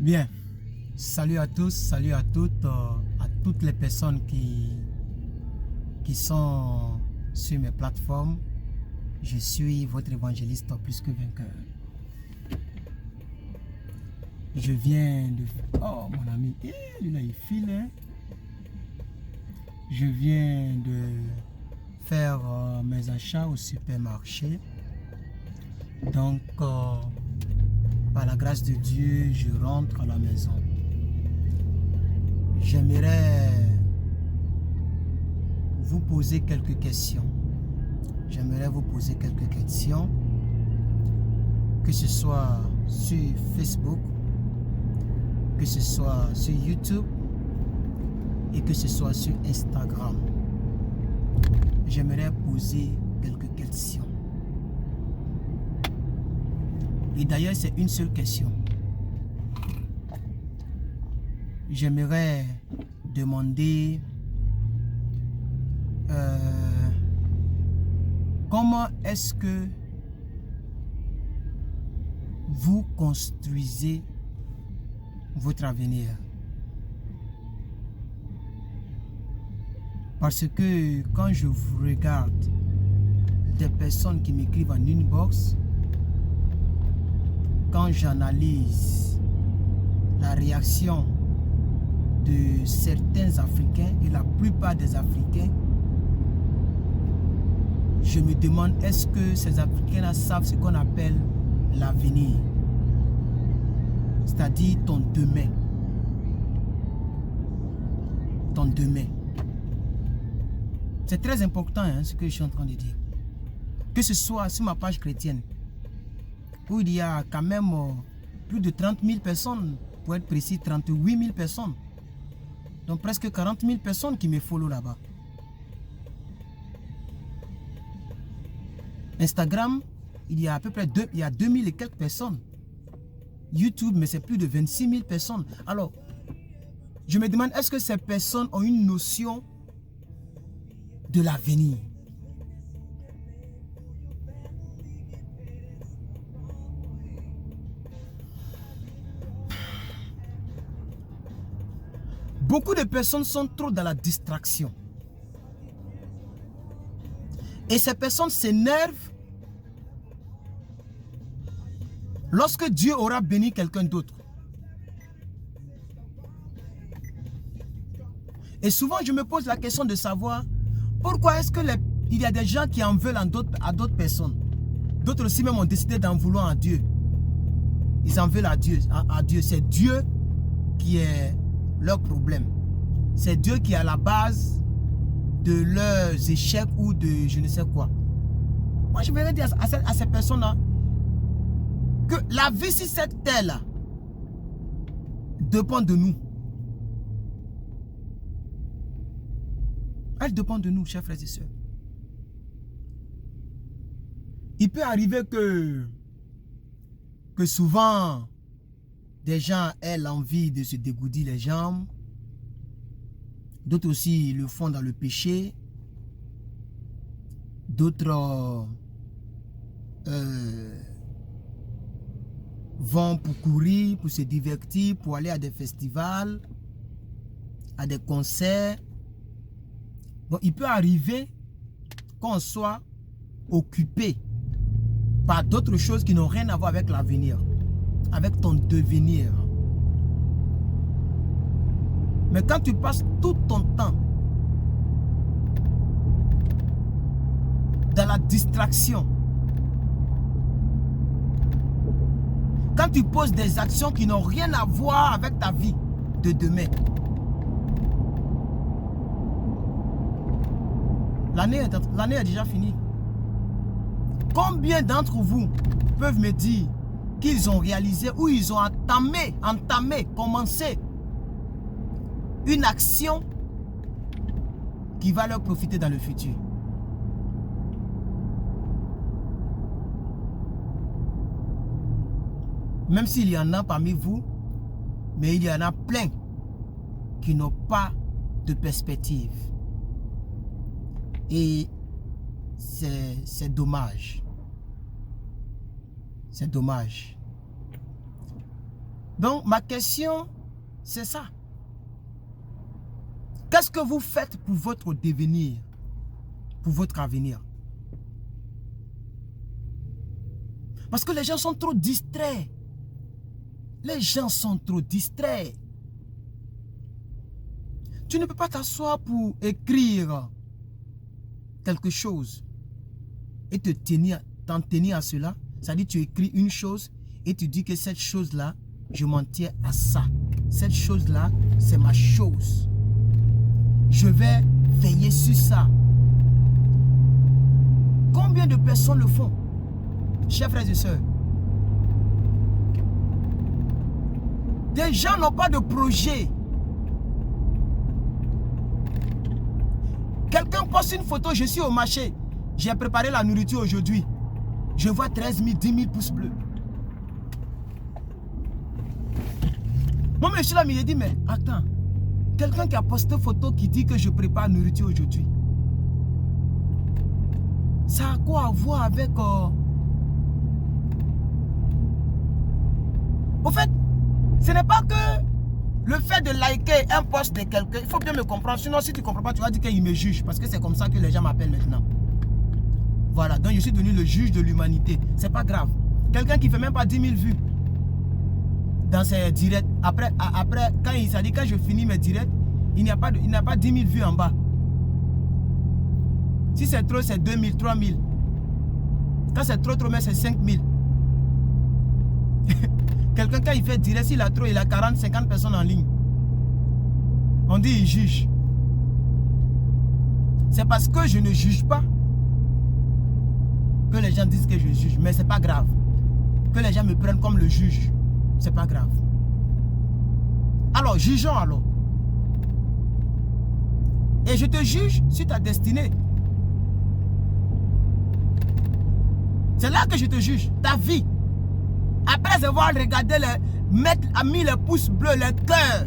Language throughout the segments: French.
Bien, salut à tous, salut à toutes les personnes qui sont sur mes plateformes. Je suis votre évangéliste plus que vainqueur. Je viens de... Oh mon ami, lui là il file. Hein? Je viens de faire mes achats au supermarché. Donc, par la grâce de Dieu, je rentre à la maison. J'aimerais vous poser quelques questions. Que ce soit sur Facebook, que ce soit sur YouTube et que ce soit sur Instagram. J'aimerais poser quelques questions. Et d'ailleurs, c'est une seule question. J'aimerais demander comment est-ce que vous construisez votre avenir? Parce que quand je vous regarde des personnes qui m'écrivent en inbox, quand j'analyse la réaction de certains Africains et la plupart des Africains, je me demande est-ce que ces Africains-là savent ce qu'on appelle l'avenir, c'est-à-dire ton demain. Ton demain. C'est très important hein, ce que je suis en train de dire. Que ce soit sur ma page chrétienne, où il y a quand même plus de 30 000 personnes, pour être précis, 38 000 personnes. Donc presque 40 000 personnes qui me follow là-bas. Instagram, il y a à peu près 2000 et quelques personnes. YouTube, mais c'est plus de 26 000 personnes. Alors, je me demande, est-ce que ces personnes ont une notion de l'avenir? Beaucoup de personnes sont trop dans la distraction. Et ces personnes s'énervent lorsque Dieu aura béni quelqu'un d'autre. Et souvent, je me pose la question de savoir pourquoi est-ce que il y a des gens qui en veulent à d'autres personnes. D'autres aussi même ont décidé d'en vouloir à Dieu. Ils en veulent à Dieu. C'est Dieu qui est leur problème. C'est Dieu qui est à la base de leurs échecs ou de je ne sais quoi. Moi, je voudrais dire à ces personnes-là que la vie sur cette terre-là dépend de nous. Elle dépend de nous, chers frères et sœurs. Il peut arriver que souvent, des gens aient l'envie de se dégourdir les jambes. D'autres aussi le font dans le péché. D'autres vont pour courir, pour se divertir, pour aller à des festivals, à des concerts. Bon, il peut arriver qu'on soit occupé par d'autres choses qui n'ont rien à voir avec l'avenir, avec ton devenir. Mais quand tu passes tout ton temps dans la distraction, quand tu poses des actions qui n'ont rien à voir avec ta vie de demain, l'année est déjà finie. Combien d'entre vous peuvent me dire qu'ils ont réalisé ou ils ont commencé une action qui va leur profiter dans le futur? Même s'il y en a parmi vous, mais il y en a plein qui n'ont pas de perspective. Et c'est dommage. C'est dommage. Donc, ma question, c'est ça. Qu'est-ce que vous faites pour votre devenir, pour votre avenir? Parce que les gens sont trop distraits. Les gens sont trop distraits. Tu ne peux pas t'asseoir pour écrire quelque chose et t'en tenir à cela. C'est-à-dire tu écris une chose et tu dis que cette chose-là, je m'en tiens à ça. Cette chose-là, c'est ma chose. Je vais veiller sur ça. Combien de personnes le font, chers frères et sœurs? Des gens n'ont pas de projet. Quelqu'un poste une photo, je suis au marché. J'ai préparé la nourriture aujourd'hui. Je vois 13 000, 10 000 pouces bleus. Moi, je suis là, mais il dit, mais attends. Quelqu'un qui a posté une photo qui dit que je prépare la nourriture aujourd'hui. Ça a quoi à voir avec... Au fait, ce n'est pas que le fait de liker un post de quelqu'un, il faut bien me comprendre. Sinon, si tu ne comprends pas, tu vas dire qu'il me juge. Parce que c'est comme ça que les gens m'appellent maintenant. Voilà, donc je suis devenu le juge de l'humanité. C'est pas grave. Quelqu'un qui ne fait même pas 10 000 vues dans ses directs. Après quand je finis mes directs, il n'y a pas 10 000 vues en bas. Si c'est trop, c'est 2 000, 3 000. Quand c'est trop, mais c'est 5 000. Quelqu'un, quand il fait direct, s'il a trop, il a 40, 50 personnes en ligne. On dit il juge. C'est parce que je ne juge pas que les gens disent que je juge. Mais c'est pas grave. Que les gens me prennent comme le juge, c'est pas grave. Alors, jugeons alors. Et je te juge sur ta destinée. C'est là que je te juge, ta vie. Après avoir regardé, mis les pouces bleus, les cœurs,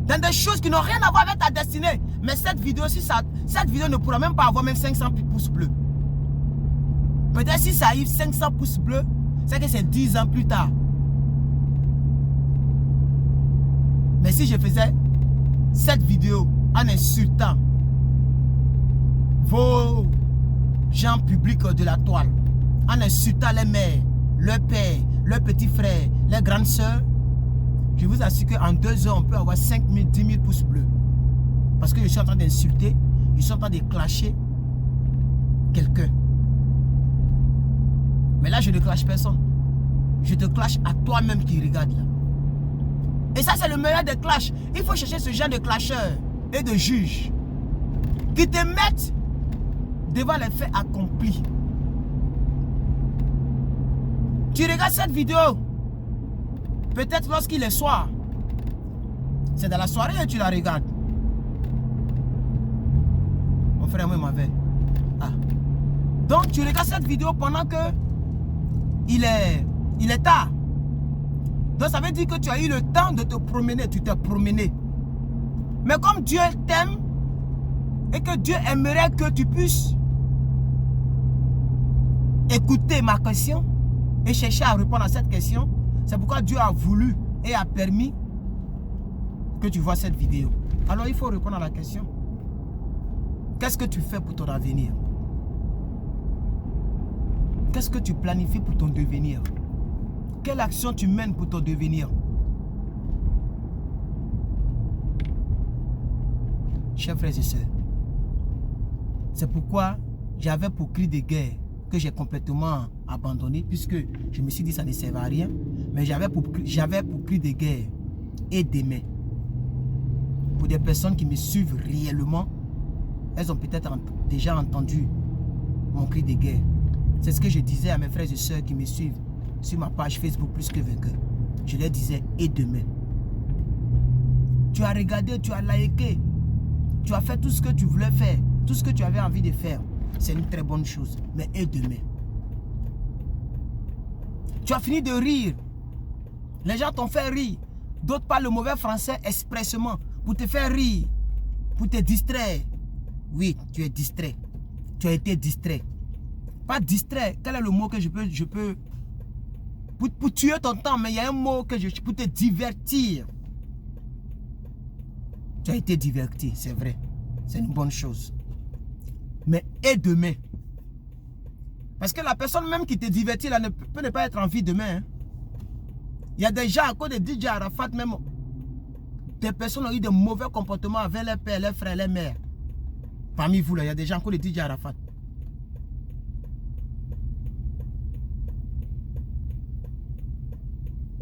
dans des choses qui n'ont rien à voir avec ta destinée. Mais cette vidéo, cette vidéo ne pourra même pas avoir même 500 pouces bleus. Peut-être si ça arrive 500 pouces bleus, c'est que c'est 10 ans plus tard. Mais si je faisais cette vidéo en insultant vos gens publics de la toile, en insultant les mères, le père, le petit frère, les grandes sœurs, je vous assure qu'en 2 heures, on peut avoir 5 000, 10 000 pouces bleus. Parce que je suis en train d'insulter, je suis en train de clasher quelqu'un. Mais là, je ne clash personne. Je te clash à toi-même qui regarde là. Et ça, c'est le meilleur des clashs. Il faut chercher ce genre de clasheurs et de juges qui te mettent devant les faits accomplis. Tu regardes cette vidéo, peut-être lorsqu'il est soir. C'est dans la soirée que tu la regardes. Mon frère, moi, m'avait. Ah. Donc, tu regardes cette vidéo pendant que il est tard. Donc, ça veut dire que tu as eu le temps de te promener. Tu t'es promené. Mais comme Dieu t'aime et que Dieu aimerait que tu puisses écouter ma question et chercher à répondre à cette question, c'est pourquoi Dieu a voulu et a permis que tu vois cette vidéo. Alors, il faut répondre à la question. Qu'est-ce que tu fais pour ton avenir? Qu'est-ce que tu planifies pour ton devenir? Quelle action tu mènes pour ton devenir? Chers frères et sœurs, c'est pourquoi j'avais pour cri de guerre que j'ai complètement abandonné, puisque je me suis dit que ça ne servait à rien. Mais j'avais pour cri de guerre et d'aimer. Pour des personnes qui me suivent réellement, elles ont peut-être déjà entendu mon cri de guerre. C'est ce que je disais à mes frères et sœurs qui me suivent sur ma page Facebook Plus que Vainqueur. Je leur disais, et demain. Tu as regardé, tu as liké, tu as fait tout ce que tu voulais faire, tout ce que tu avais envie de faire. C'est une très bonne chose, mais et demain. Tu as fini de rire. Les gens t'ont fait rire. D'autres parlent le mauvais français expressément pour te faire rire, pour te distraire. Oui, tu es distrait. Tu as été distrait. Pas distrait. Quel est le mot que je peux pour tuer ton temps, mais il y a un mot que je... Pour te divertir. Tu as été diverti, c'est vrai. C'est une bonne chose. Mais et demain? Parce que la personne même qui te divertit là peut ne pas être en vie demain. Hein. Il y a des gens à cause de DJ Arafat même. Des personnes ont eu de mauvais comportements avec leurs pères, leurs frères, leurs mères. Parmi vous là, il y a des gens à cause de DJ Arafat.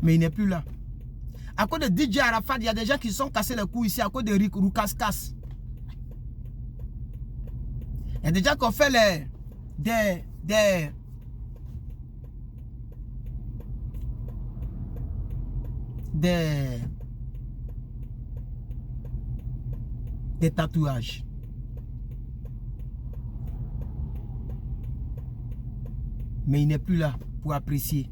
Mais il n'est plus là. À cause de DJ Arafat, il y a des gens qui se sont cassés les couilles ici à cause de Roukas-Kas. Il y a des gens qui ont fait des tatouages. Mais il n'est plus là pour apprécier.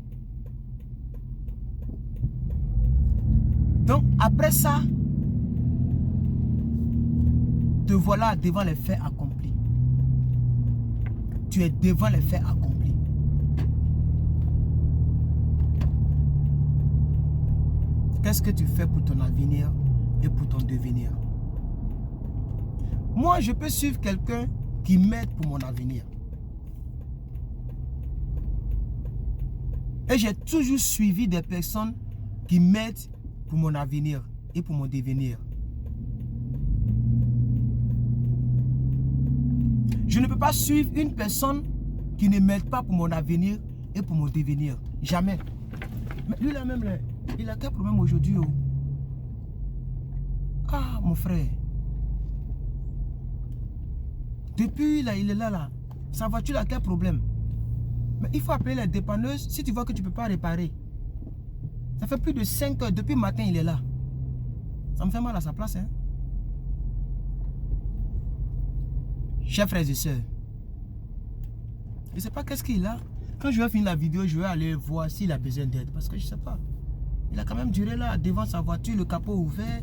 Donc après ça, te voilà devant les faits accomplis. Tu es devant les faits accomplis. Qu'est-ce que tu fais pour ton avenir et pour ton devenir? Moi, je peux suivre quelqu'un qui m'aide pour mon avenir. Et j'ai toujours suivi des personnes qui m'aident pour mon avenir et pour mon devenir. Je ne peux pas suivre une personne qui ne m'aide pas pour mon avenir et pour mon devenir. Jamais. Mais lui là même, là, il a quel problème aujourd'hui? Oh? Ah, mon frère. Depuis là, il est là. Sa voiture a quel problème? Mais il faut appeler les dépanneuses si tu vois que tu ne peux pas réparer. Ça fait plus de 5 heures. Depuis le matin, il est là. Ça me fait mal à sa place. Hein? Chers frères et sœurs, je ne sais pas qu'est-ce qu'il a. Quand je vais finir la vidéo, je vais aller voir s'il a besoin d'aide. Parce que je ne sais pas. Il a quand même duré là, devant sa voiture, le capot ouvert.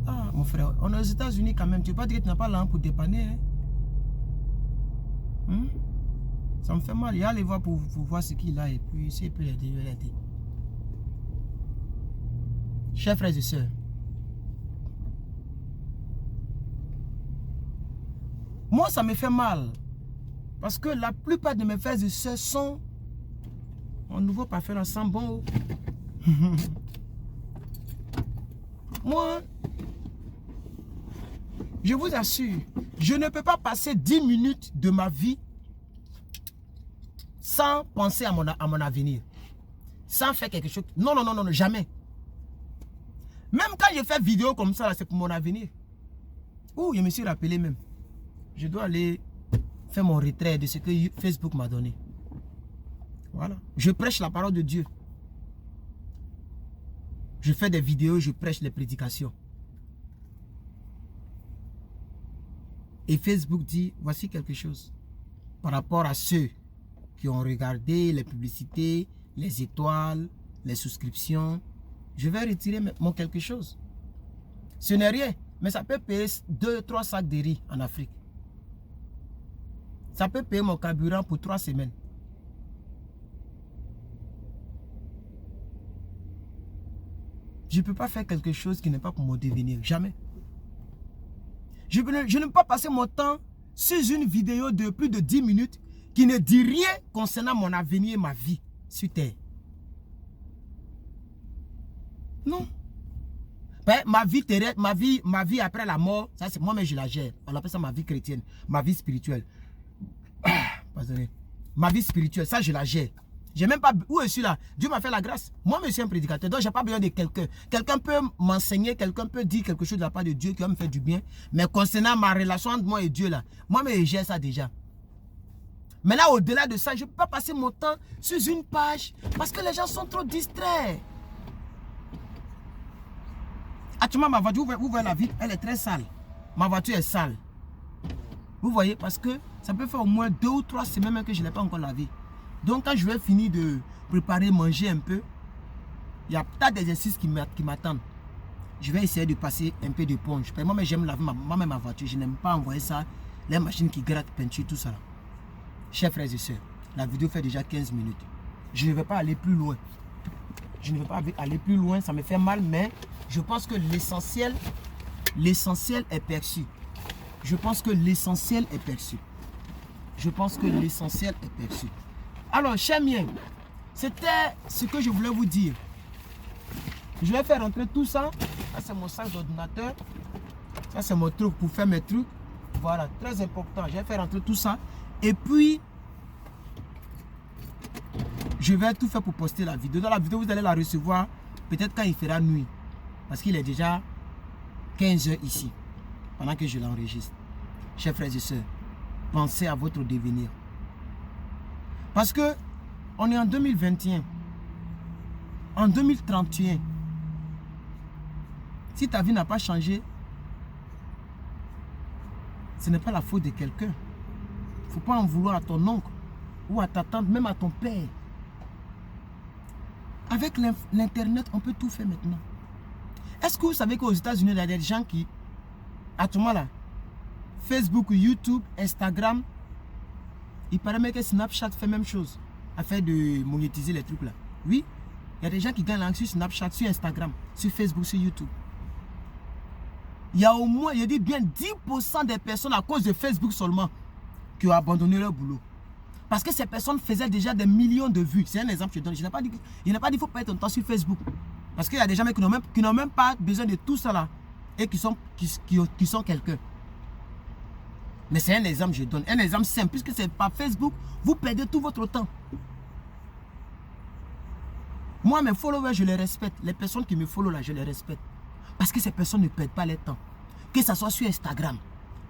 Ah, mon frère, on est aux États-Unis quand même. Tu ne peux pas dire que tu n'as pas l'argent pour dépanner. Hein? Ça me fait mal. Il va aller voir pour voir ce qu'il a et puis s'il peut l'aider, il va l'aider. Chers frères et sœurs, moi ça me fait mal parce que la plupart de mes frères et sœurs sont en nouveau parfait là, sent bon. Moi, je vous assure, je ne peux pas passer 10 minutes de ma vie sans penser à mon avenir, sans faire quelque chose. Non, non, non, non, jamais. Même quand je fais vidéo comme ça, c'est pour mon avenir. Ouh, je me suis rappelé même. Je dois aller faire mon retrait de ce que Facebook m'a donné. Voilà. Je prêche la parole de Dieu. Je fais des vidéos, je prêche les prédications. Et Facebook dit, voici quelque chose. Par rapport à ceux qui ont regardé les publicités, les étoiles, les souscriptions, je vais retirer mon quelque chose. Ce n'est rien, mais ça peut payer 2-3 sacs de riz en Afrique. Ça peut payer mon carburant pour 3 semaines. Je ne peux pas faire quelque chose qui n'est pas pour mon devenir. Jamais. Je ne peux pas passer mon temps sur une vidéo de plus de 10 minutes qui ne dit rien concernant mon avenir et ma vie sur terre. Non. Ben, ma vie après la mort, ça c'est moi-même je la gère. On appelle ça ma vie chrétienne, ma vie spirituelle. Pardonnez. Ma vie spirituelle, ça je la gère. J'ai même pas... Où je suis là? Dieu m'a fait la grâce. Moi, je suis un prédicateur, donc je n'ai pas besoin de quelqu'un. Quelqu'un peut m'enseigner, quelqu'un peut dire quelque chose de la part de Dieu qui va me faire du bien. Mais concernant ma relation entre moi et Dieu, là, moi, je gère ça déjà. Mais là, au-delà de ça, je ne peux pas passer mon temps sur une page parce que les gens sont trop distraits. Actuellement, ma voiture, vous voyez la vitre, elle est très sale. Ma voiture est sale. Vous voyez, parce que ça peut faire au moins 2 ou 3 semaines même que je ne l'ai pas encore lavée. Donc quand je vais finir de préparer, manger un peu, il y a tas d'exercices qui m'attendent. Je vais essayer de passer un peu d'éponge. Moi, j'aime laver ma voiture. Je n'aime pas envoyer ça, les machines qui grattent, peinture, tout ça. Chers frères et sœurs, la vidéo fait déjà 15 minutes. je ne vais pas aller plus loin. Je ne vais pas aller plus loin, ça me fait mal, mais je pense que l'essentiel est perçu. Je pense que l'essentiel est perçu. Je pense que l'essentiel est perçu. Alors, chers miens, c'était ce que je voulais vous dire. Je vais faire rentrer tout ça. Ça, c'est mon sac d'ordinateur. Ça, c'est mon truc pour faire mes trucs. Voilà, très important. Je vais faire rentrer tout ça. Et puis, je vais tout faire pour poster la vidéo. Dans la vidéo, vous allez la recevoir peut-être quand il fera nuit. Parce qu'il est déjà 15 h ici, pendant que je l'enregistre. Chers frères et sœurs, pensez à votre devenir. Parce que on est en 2021. En 2031, si ta vie n'a pas changé, ce n'est pas la faute de quelqu'un. Il ne faut pas en vouloir à ton oncle ou à ta tante, même à ton père. Avec l'internet, on peut tout faire maintenant. Est-ce que vous savez qu'aux États-Unis, il y a des gens qui, à ce moment-là, Facebook, YouTube, Instagram, il paraît même que Snapchat fait la même chose, afin de monétiser les trucs là. Oui, il y a des gens qui gagnent l'argent sur Snapchat, sur Instagram, sur Facebook, sur YouTube. Il y a au moins, je dis bien 10% des personnes à cause de Facebook seulement qui ont abandonné leur boulot. Parce que ces personnes faisaient déjà des millions de vues. C'est un exemple que je donne. Je n'ai pas dit qu'il ne faut pas être en temps sur Facebook. Parce qu'il y a des gens qui n'ont même pas besoin de tout ça là. Et qui sont quelqu'un. Mais c'est un exemple que je donne. Un exemple simple. Puisque c'est par Facebook, vous perdez tout votre temps. Moi, mes followers, je les respecte. Les personnes qui me follow là, je les respecte. Parce que ces personnes ne perdent pas leur temps. Que ce soit sur Instagram,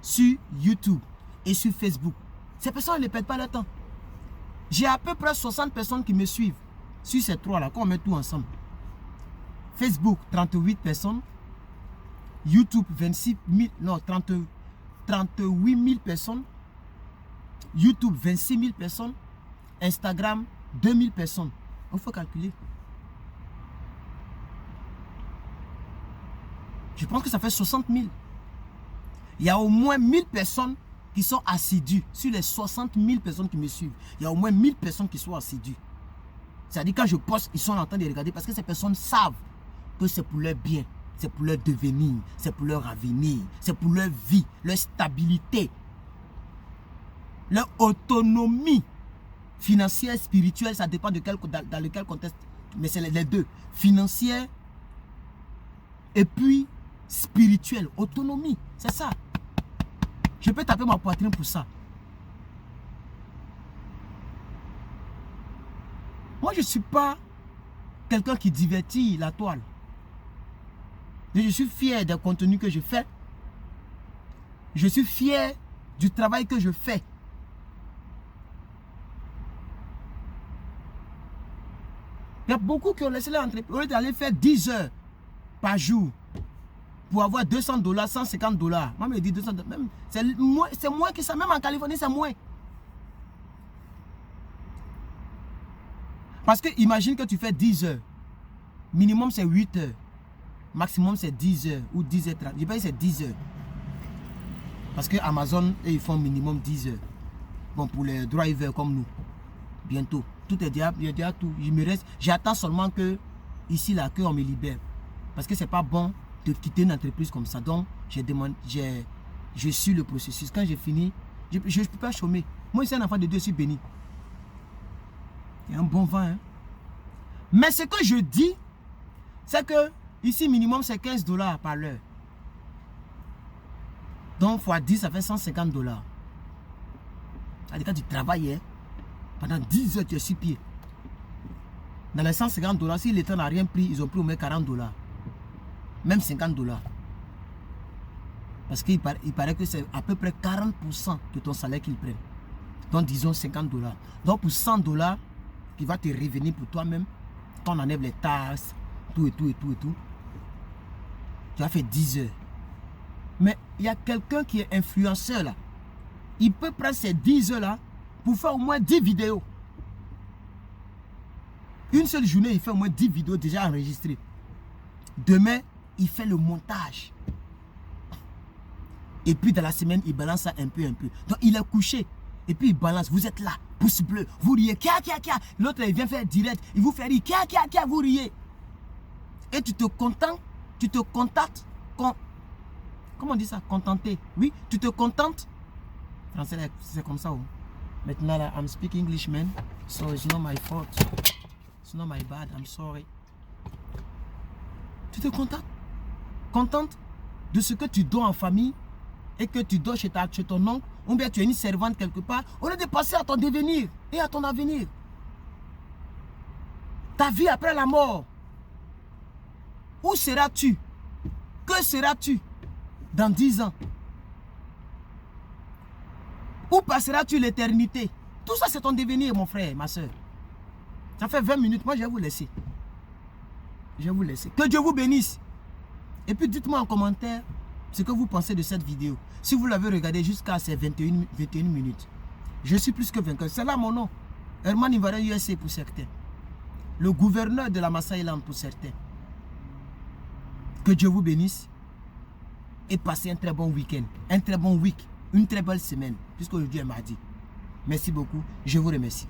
sur YouTube et sur Facebook. Ces personnes ne perdent pas leur temps. J'ai à peu près 60 personnes qui me suivent. Sur ces trois là, quand on met tout ensemble. Facebook, 38 personnes. YouTube, 26 000, non, 38 000 personnes. YouTube, 26 000 personnes. Instagram, 2 000 personnes. Il faut calculer. Je pense que ça fait 60 000. Il y a au moins 1000 personnes qui sont assidues. Sur les 60 000 personnes qui me suivent, il y a au moins 1000 personnes qui sont assidues. C'est-à-dire quand je poste, ils sont en train de regarder parce que ces personnes savent que c'est pour leur bien, c'est pour leur devenir, c'est pour leur avenir, c'est pour leur vie, leur stabilité, leur autonomie financière, spirituelle, ça dépend de dans lequel contexte, mais c'est les deux, financière et puis spirituelle, autonomie, c'est ça. Je peux taper ma poitrine pour ça. Moi, je ne suis pas quelqu'un qui divertit la toile. Mais je suis fier des contenus que je fais. Je suis fier du travail que je fais. Il y a beaucoup qui ont laissé leur entreprise. Au lieu d'aller faire 10 heures par jour pour avoir $200, $150. Moi, je me dis 200 $. C'est moins que ça. Même en Californie, c'est moins. Parce que imagine que tu fais 10 heures. Minimum, c'est 8 heures. Maximum, c'est 10 heures ou 10 h 30. Je pense que c'est 10 heures. Parce que Amazon, ils font minimum 10 heures. Bon, pour les drivers comme nous. Bientôt. Tout est déjà, tout. Il me reste. J'attends seulement que, ici, là, qu'on me libère. Parce que c'est pas bon de quitter une entreprise comme ça. Donc, je suis le processus. Quand j'ai fini, je ne peux pas chômer. Moi, c'est un enfant de Dieu, je suis béni. Il y a un bon vent. Hein? Mais ce que je dis, c'est que ici, minimum, c'est $15 par l'heure. Donc, x 10, ça fait $150. C'est-à-dire quand tu travailles, hein, pendant 10 heures, tu es sur pied. Dans les $150, si l'État n'a rien pris, ils ont pris au moins $40. Même $50. Parce qu'il paraît que c'est à peu près 40% de ton salaire qu'ils prennent. Donc, disons $50. Donc, pour $100, qui va te revenir pour toi-même, quand on enlève les taxes, tout et tout et tout et tout, tu as fait 10 heures. Mais il y a quelqu'un qui est influenceur là. Il peut prendre ces 10 heures là pour faire au moins 10 vidéos. Une seule journée, il fait au moins 10 vidéos déjà enregistrées. Demain, il fait le montage. Et puis dans la semaine, il balance ça un peu. Donc il est couché. Et puis il balance. Vous êtes là. pouce bleu, vous riez, kia, l'autre il vient faire direct, il vous fait rire, kia, vous riez. Et tu te contentes, comment on dit ça, contenter, oui, tu te contentes, français c'est comme ça, oh. Maintenant là, I'm speaking English, man, so it's not my fault, it's not my bad, I'm sorry. Tu te contente de ce que tu dors en famille et que tu dors chez ton oncle, ou bien tu es une servante quelque part, au lieu de passer à ton devenir et à ton avenir. Ta vie après la mort. Où seras-tu? Que seras-tu dans 10 ans? Où passeras-tu l'éternité? Tout ça c'est ton devenir, mon frère, ma soeur. Ça fait 20 minutes, moi je vais vous laisser. Je vais vous laisser. Que Dieu vous bénisse. Et puis dites-moi en commentaire ce que vous pensez de cette vidéo. Si vous l'avez regardé jusqu'à ces 21 minutes. Je suis plus que vainqueur. C'est là mon nom. Herman Ivoirien USA pour certains. Le gouverneur de la Massaïland pour certains. Que Dieu vous bénisse. Et passez un très bon week-end. Un très bon week. Une très belle semaine. Puisqu'aujourd'hui est mardi. Merci beaucoup. Je vous remercie.